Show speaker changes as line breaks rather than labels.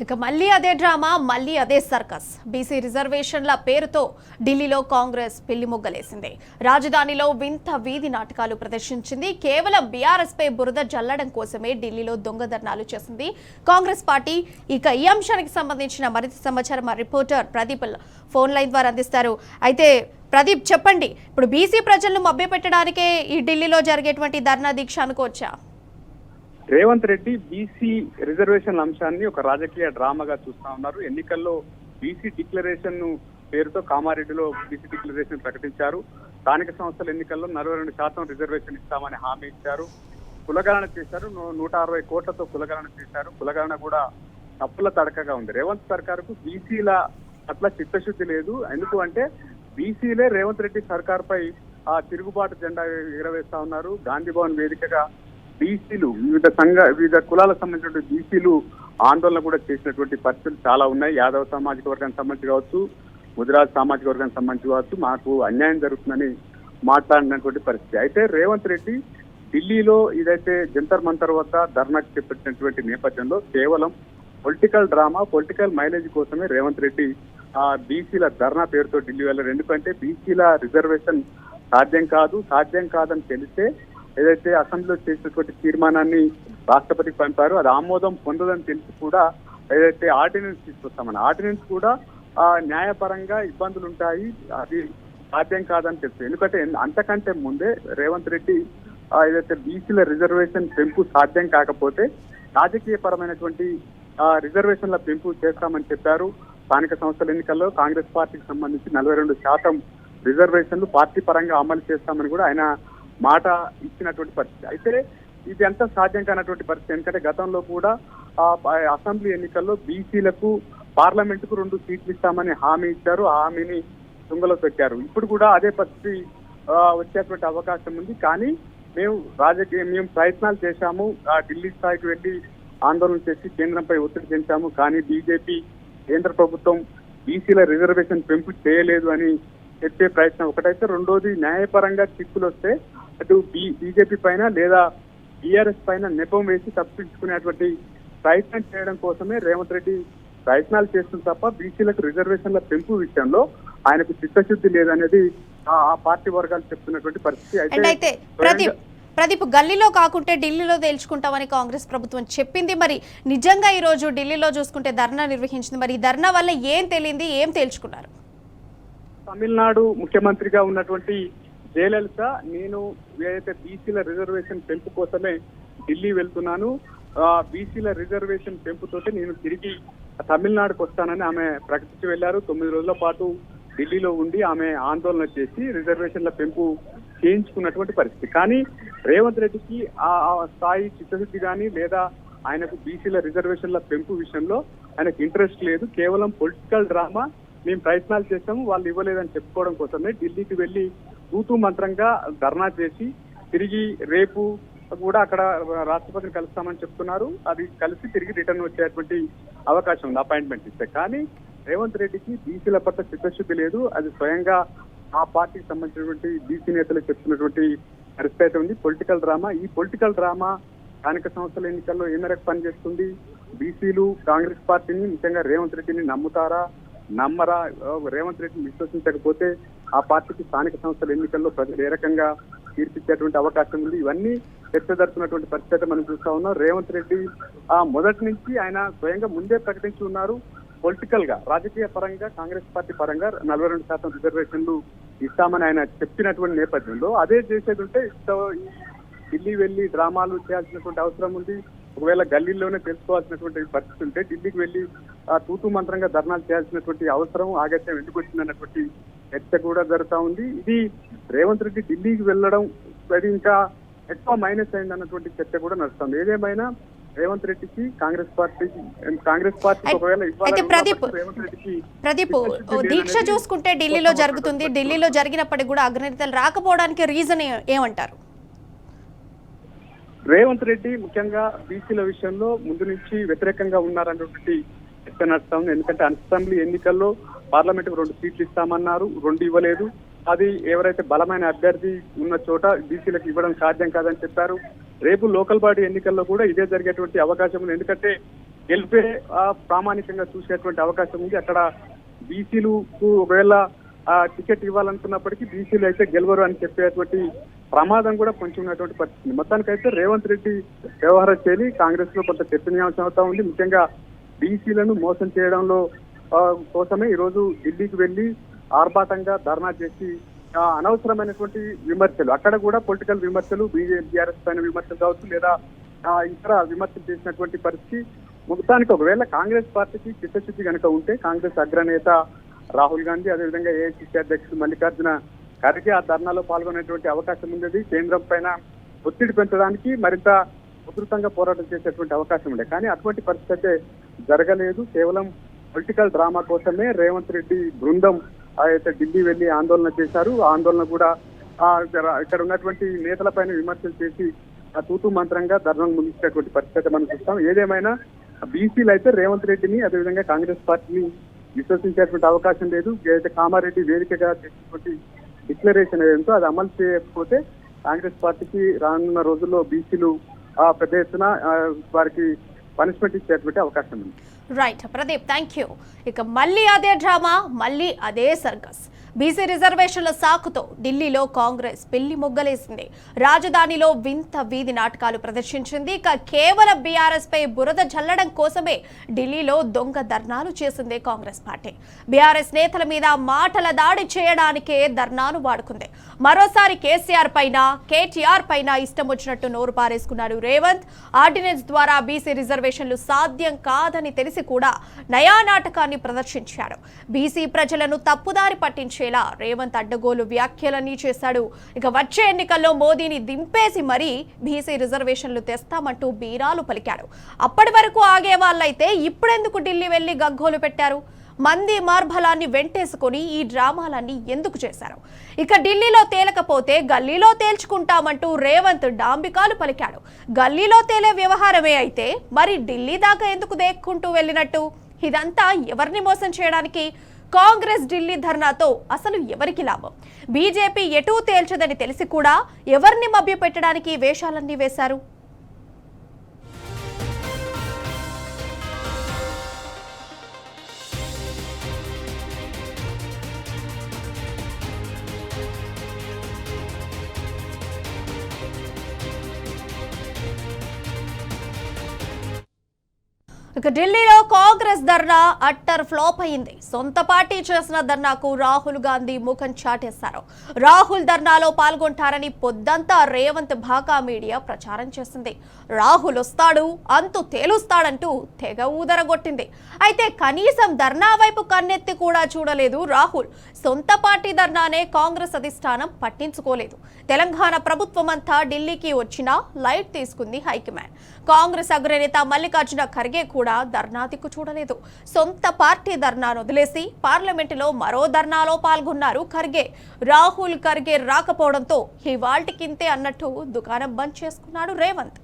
ఇక మళ్ళీ అదే డ్రామా, మళ్ళీ అదే సర్కస్. బీసీ రిజర్వేషన్ల పేరుతో ఢిల్లీలో కాంగ్రెస్ పెళ్లి మొగ్గలేసింది. రాజధానిలో వింత వీధి నాటకాలు ప్రదర్శించింది. కేవలం బీఆర్ఎస్ పై బురద జల్లడం కోసమే ఢిల్లీలో దొంగ ధర్నాలు చేసింది కాంగ్రెస్ పార్టీ. ఇక ఈ అంశానికి సంబంధించిన మరింత సమాచారం మా రిపోర్టర్ ప్రదీప్ ఫోన్ లైన్ ద్వారా అందిస్తారు. అయితే ప్రదీప్, చెప్పండి, ఇప్పుడు బీసీ ప్రజలను మభ్యపెట్టడానికే ఈ ఢిల్లీలో జరిగేటువంటి ధర్నా దీక్ష అనుకోవచ్చా?
రేవంత్ రెడ్డి బీసీ రిజర్వేషన్ అంశాన్ని ఒక రాజకీయ డ్రామాగా చూస్తా ఉన్నారు. ఎన్నికల్లో బీసీ డిక్లరేషన్ పేరుతో కామారెడ్డిలో బీసీ డిక్లరేషన్ ప్రకటించారు. స్థానిక సంస్థల ఎన్నికల్లో 42% రిజర్వేషన్ ఇస్తామని హామీ ఇచ్చారు. కులగణన చేశారు. 160 కోట్లతో కులగణన చేశారు. కులగణన కూడా తప్పుల తడకగా ఉంది. రేవంత్ సర్కారుకు బీసీల పట్ల చిత్తశుద్ధి లేదు. ఎందుకు అంటే బీసీలే రేవంత్ రెడ్డి సర్కార్పై ఆ తిరుగుబాటు జెండా ఎగరవేస్తా ఉన్నారు. గాంధీ భవన్ వేదికగా బీసీలు వివిధ కులాలకు సంబంధించిన బీసీలు ఆందోళన కూడా చేసినటువంటి పరిస్థితులు చాలా ఉన్నాయి. యాదవ సామాజిక వర్గానికి సంబంధించి కావచ్చు, ముదిరాజ్ సామాజిక వర్గానికి సంబంధించి కావచ్చు, మాకు అన్యాయం జరుగుతుందని మాట్లాడినటువంటి పరిస్థితి. అయితే రేవంత్ రెడ్డి ఢిల్లీలో ఇదైతే జంతర్ మంతర్ వద్ద ధర్నాకు చేపట్టినటువంటి నేపథ్యంలో కేవలం పొలిటికల్ డ్రామా, పొలిటికల్ మైలేజ్ కోసమే రేవంత్ రెడ్డి ఆ బీసీల ధర్నా పేరుతో ఢిల్లీ వెళ్ళారు. ఎందుకంటే బీసీల రిజర్వేషన్ సాధ్యం కాదని తెలిస్తే ఏదైతే అసెంబ్లీలో చేసినటువంటి తీర్మానాన్ని రాష్ట్రపతికి పంపారు. అది ఆమోదం పొందదని తెలిసి కూడా ఏదైతే ఆర్డినెన్స్ తీసుకొస్తామని ఆర్డినెన్స్ కూడా న్యాయపరంగా ఇబ్బందులు ఉంటాయి, అది సాధ్యం కాదని తెలుసు. ఎందుకంటే అంతకంటే ముందే రేవంత్ రెడ్డి ఏదైతే బీసీల రిజర్వేషన్ పెంపు సాధ్యం కాకపోతే రాజకీయ పరమైనటువంటి రిజర్వేషన్ల పెంపు చేస్తామని చెప్పారు. స్థానిక సంస్థల ఎన్నికల్లో కాంగ్రెస్ పార్టీకి సంబంధించి 42% రిజర్వేషన్లు పార్టీ పరంగా అమలు చేస్తామని కూడా ఆయన మాట ఇచ్చినటువంటి పరిస్థితి. అయితే ఇది అంతా సాధ్యం కానటువంటి పరిస్థితి. ఎందుకంటే గతంలో కూడా అసెంబ్లీ ఎన్నికల్లో బీసీలకు పార్లమెంటుకు 2 సీట్లు ఇస్తామని హామీ ఇచ్చారు. ఆ హామీని తుంగలో పెట్టారు. ఇప్పుడు కూడా అదే పరిస్థితి వచ్చేటువంటి అవకాశం ఉంది. కానీ మేము ప్రయత్నాలు చేశాము. ఢిల్లీ స్థాయికి వెళ్ళి ఆందోళన చేసి కేంద్రంపై ఒత్తిడి పెంచాము. కానీ బీజేపీ కేంద్ర ప్రభుత్వం బీసీల రిజర్వేషన్ పెంపు చేయలేదు అని చెప్పే ప్రయత్నం ఒకటైతే, రెండోది న్యాయపరంగా చిక్కులు వస్తే అటు బీజేపీ పైన లేదా బీఆర్ఎస్ పైన నెపం వేసి తప్పించుకునేటువంటి ప్రయత్నం చేయడం కోసమే రేవంత్ రెడ్డి ప్రయత్నాలు చేస్తుంది తప్ప బీసీలకు రిజర్వేషన్ల పెంపు విషయంలో ఆయనకు చిత్తశుద్ధి లేదనేది ఆ పార్టీ వర్గాలు చెప్తున్నటువంటి పరిస్థితి.
అయితే ప్రదీప్, గల్లీలో కాకుంటే ఢిల్లీలో తేల్చుకుంటామని కాంగ్రెస్ ప్రభుత్వం చెప్పింది. మరి నిజంగా ఈ రోజు ఢిల్లీలో చూసుకుంటే ధర్నా నిర్వహించింది. మరి ఈ ధర్నా వల్ల ఏం తెలియంది, ఏం తేల్చుకున్నారు?
తమిళనాడు ముఖ్యమంత్రిగా ఉన్నటువంటి జయలలిత, నేను ఏదైతే బీసీల రిజర్వేషన్ పెంపు కోసమే ఢిల్లీ వెళ్తున్నాను, బీసీల రిజర్వేషన్ పెంపుతోటి నేను తిరిగి తమిళనాడుకు వస్తానని ఆమె ప్రకటించి వెళ్లారు. 9 రోజుల పాటు ఢిల్లీలో ఉండి ఆమె ఆందోళన చేసి రిజర్వేషన్ల పెంపు చేయించుకున్నటువంటి పరిస్థితి. కానీ రేవంత్ రెడ్డికి ఆ స్థాయి చిత్తశుద్ధి కానీ లేదా ఆయనకు బీసీల రిజర్వేషన్ల పెంపు విషయంలో ఆయనకు ఇంట్రెస్ట్ లేదు. కేవలం పొలిటికల్ డ్రామా, మేము ప్రయత్నాలు చేస్తాము, వాళ్ళు ఇవ్వలేదని చెప్పుకోవడం కోసమే ఢిల్లీకి వెళ్లి తూతూ మంత్రంగా ధర్నా చేసి తిరిగి రేపు కూడా అక్కడ రాష్ట్రపతిని కలుస్తామని చెప్తున్నారు. అది కలిసి తిరిగి రిటర్న్ వచ్చేటువంటి అవకాశం ఉంది అపాయింట్మెంట్ ఇస్తే. కానీ రేవంత్ రెడ్డికి బీసీల పట్ల చిత్తశుద్ధి లేదు. అది స్వయంగా ఆ పార్టీకి సంబంధించినటువంటి బీసీ నేతలు చెప్తున్నటువంటి పరిస్థితి అయితే ఉంది. పొలిటికల్ డ్రామా, ఈ పొలిటికల్ డ్రామా స్థానిక సంస్థల ఎన్నికల్లో ఏ మేరకు పనిచేస్తుంది? బీసీలు కాంగ్రెస్ పార్టీని, ముఖ్యంగా రేవంత్ రెడ్డిని నమ్ముతారా, నమ్మరా? రేవంత్ రెడ్డిని విశ్వసించకపోతే ఆ పార్టీకి స్థానిక సంస్థల ఎన్నికల్లో ప్రజలు ఏ రకంగా తీర్పిచ్చేటువంటి అవకాశం ఉంది? ఇవన్నీ చర్చజరుపుతున్నటువంటి పరిస్థితి మనం చూస్తా ఉన్నాం. రేవంత్ రెడ్డి మొదటి నుంచి ఆయన స్వయంగా ముందే ప్రకటించి ఉన్నారు, పొలిటికల్ గా రాజకీయ పరంగా కాంగ్రెస్ పార్టీ పరంగా 42% రిజర్వేషన్లు ఇస్తామని ఆయన చెప్పినటువంటి నేపథ్యంలో అదే చేసేది ఉంటే ఢిల్లీ వెళ్లి డ్రామాలు చేయాల్సినటువంటి అవసరం ఉంది. ఒకవేళ గల్లీలోనే తెలుసుకోవాల్సినటువంటి పరిస్థితి ఉంటే ఢిల్లీకి వెళ్లి తూతూ మంత్రంగా ధర్నాలు చేయాల్సినటువంటి అవసరం ఆగత్యం ఎందుకు వచ్చిందన్నటువంటి చర్చ కూడా జరుగుతూ ఉంది. ఇది రేవంత్ రెడ్డి ఢిల్లీకి వెళ్ళడం అది ఇంకా ఎక్కువ మైనస్ అయింది అన్నటువంటి చర్చ కూడా నడుస్తుంది. ఏదేమైనా రేవంత్ రెడ్డికి కాంగ్రెస్ పార్టీ ఒకవేళ
ప్రదీప్, దీక్ష చూసుకుంటే ఢిల్లీలో జరుగుతుంది. ఢిల్లీలో జరిగినప్పటికీ కూడా అగ్రనేతలు రాకపోవడానికి రీజన్ ఏమంటారు?
రేవంత్ రెడ్డి ముఖ్యంగా బీసీల విషయంలో ముందు నుంచి వ్యతిరేకంగా ఉన్నారన్నటువంటి చర్చ నడుస్తా ఉంది. ఎందుకంటే అసెంబ్లీ ఎన్నికల్లో పార్లమెంటుకు 2 సీట్లు ఇస్తామన్నారు, 2 ఇవ్వలేదు. అది ఎవరైతే బలమైన అభ్యర్థి ఉన్న చోట బీసీలకు ఇవ్వడం సాధ్యం కాదని చెప్పారు. రేపు లోకల్ బాడీ ఎన్నికల్లో కూడా ఇదే జరిగేటువంటి అవకాశం ఉంది. ఎందుకంటే గెలిపే ప్రామాణికంగా చూసేటువంటి అవకాశం ఉంది. అక్కడ బీసీలకు ఒకవేళ టికెట్ ఇవ్వాలనుకున్నప్పటికీ బీసీలు అయితే గెలవరు అని చెప్పేటువంటి ప్రమాదం కూడా కొంచెం ఉన్నటువంటి పరిస్థితి. మొత్తానికైతే రేవంత్ రెడ్డి వ్యవహార శైలి కాంగ్రెస్ లో కొంత చర్చనీయాంశం అవుతా ఉంది. ముఖ్యంగా బీసీలను మోసం చేయడంలో కోసమే ఈరోజు ఢిల్లీకి వెళ్లి ఆర్భాటంగా ధర్నా చేసి అనవసరమైనటువంటి విమర్శలు, అక్కడ కూడా పొలిటికల్ విమర్శలు, బీఆర్ఎస్ పైన విమర్శలు కావచ్చు లేదా ఇతర విమర్శలు చేసినటువంటి పరిస్థితి. మొత్తానికి ఒకవేళ కాంగ్రెస్ పార్టీకి చిత్తశుద్ధి కనుక ఉంటే కాంగ్రెస్ అగ్రనేత రాహుల్ గాంధీ, అదేవిధంగా ఏఐసీసీ అధ్యక్షుడు మల్లికార్జున ఖర్గే ఆ ధర్నాలో పాల్గొనేటువంటి అవకాశం ఉంది. కేంద్రం పైన ఒత్తిడి పెంచడానికి మరింత ఉధృతంగా పోరాటం చేసేటువంటి అవకాశం ఉండే, కానీ అటువంటి పరిస్థితి అయితే జరగలేదు. కేవలం పొలిటికల్ డ్రామా కోసమే రేవంత్ రెడ్డి బృందం అయితే ఢిల్లీ వెళ్లి ఆందోళన చేశారు. ఆ ఆందోళన కూడా ఇక్కడ ఉన్నటువంటి నేతలపైన విమర్శలు చేసి తూతూ మంత్రంగా ధర్నాను ముగించేటువంటి పరిస్థితి మనం చూస్తాం. ఏదేమైనా బీసీలు అయితే రేవంత్ రెడ్డిని అదేవిధంగా కాంగ్రెస్ పార్టీని విశ్వసించేటువంటి అవకాశం లేదు. ఏదైతే కామారెడ్డి వేదికగా చేసినటువంటి డిక్లరేషన్ ఏదంతో అది అమలు చేయకపోతే కాంగ్రెస్ పార్టీకి రానున్న రోజుల్లో బీసీలు పెద్ద ఎత్తున వారికి పనిష్మెంట్ ఇచ్చేటువంటి అవకాశం ఉంది.
Right Pradeep, thank you. ఇక మళ్ళీ అదే డ్రామా, మళ్ళీ అదే సర్కస్. బీసీ రిజర్వేషన్ల సాకుతో ఢిల్లీలో కాంగ్రెస్ పెళ్లి మొగ్గలేసింది. రాజధానిలో వింత వీధి నాటకాలు ప్రదర్శించింది. ఇక కేవలం బీఆర్ఎస్ పై బురద జల్లడం కోసమే ఢిల్లీలో దొంగ ధర్నాలు చేసింది కాంగ్రెస్ పార్టీ. బీఆర్ఎస్ నేతల మీద మాటల దాడి చేయడానికే ధర్నాను వాడుకుంది. మరోసారి కేసీఆర్ పైన, కేటీఆర్ పైన ఇష్టం వచ్చినట్టు నోరు పారేసుకున్నారు రేవంత్. ఆర్డినెన్స్ ద్వారా బీసీ రిజర్వేషన్లు సాధ్యం కాదని తెలిసి కూడా నయా నాటకాన్ని ప్రదర్శించారు. బీసీ ప్రజలను తప్పుదారి పట్టించేలా రేవంత్ అడ్డగోలు వ్యాఖ్యలన్నీ చేశాడు. ఇక వచ్చే ఎన్నికల్లో మోదీని దింపేసి మరీ బీసీ రిజర్వేషన్లు తెస్తామంటూ బీరాలు పలికాడు. అప్పటి వరకు ఆగే వాళ్ళైతే ఇప్పుడెందుకు ఢిల్లీ వెళ్లి గగ్గోలు పెట్టారు? మంది మార్బలాన్ని వెంటేసుకొని ఈ డ్రామాలన్నీ ఎందుకు చేశారు? ఇక ఢిల్లీలో తేలకపోతే గల్లీలో తేల్చుకుంటామంటూ రేవంత్ డాంబికాలు పలికాడు. గల్లీలో తేలే వ్యవహారమే అయితే మరి ఢిల్లీ దాకా ఎందుకు దేక్కుంటూ వెళ్ళినట్టు? ఇదంతా ఎవరిని మోసం చేయడానికి? కాంగ్రెస్ ఢిల్లీ ధర్నాతో అసలు ఎవరికి లాభం? బీజేపీ ఎటూ తేల్చదని తెలిసి కూడా ఎవరిని మభ్యపెట్టడానికి వేషాలన్నీ వేశారు? ఇక ఢిల్లీలో కాంగ్రెస్ ధర్నా అట్టర్ ఫ్లాప్ అయింది. సొంత పార్టీ చేసిన ధర్నాకు రాహుల్ గాంధీ ముఖం చాటేశారు. రాహుల్ ధర్నాలో పాల్గొంటారని పొద్దంతా రేవంత్ భాగా మీడియా ప్రచారం చేసింది. రాహుల్ వస్తాడు, అంతు తేలుస్తాడంటూ తెగ ఊదరగొట్టింది. అయితే కనీసం ధర్నా వైపు కన్నెత్తి కూడా చూడలేదు రాహుల్. సొంత పార్టీ ధర్నానే కాంగ్రెస్ అధిష్టానం పట్టించుకోలేదు. తెలంగాణ ప్రభుత్వం అంతా ఢిల్లీకి వచ్చినా లైట్ తీసుకుంది హైకమాండ్. కాంగ్రెస్ అగ్రనేత మల్లికార్జున ఖర్గే కూడా ధర్నా దిక్కు చూడలేదు. సొంత పార్టీ ధర్నాను వదిలేసి పార్లమెంటులో మరో ధర్నాలో పాల్గొన్నారు ఖర్గే. రాహుల్ ఖర్గే రాకపోవడంతో ఇవాల్టికింతే అన్నట్టు దుకాణం బంద్ చేసుకున్నాడు రేవంత్.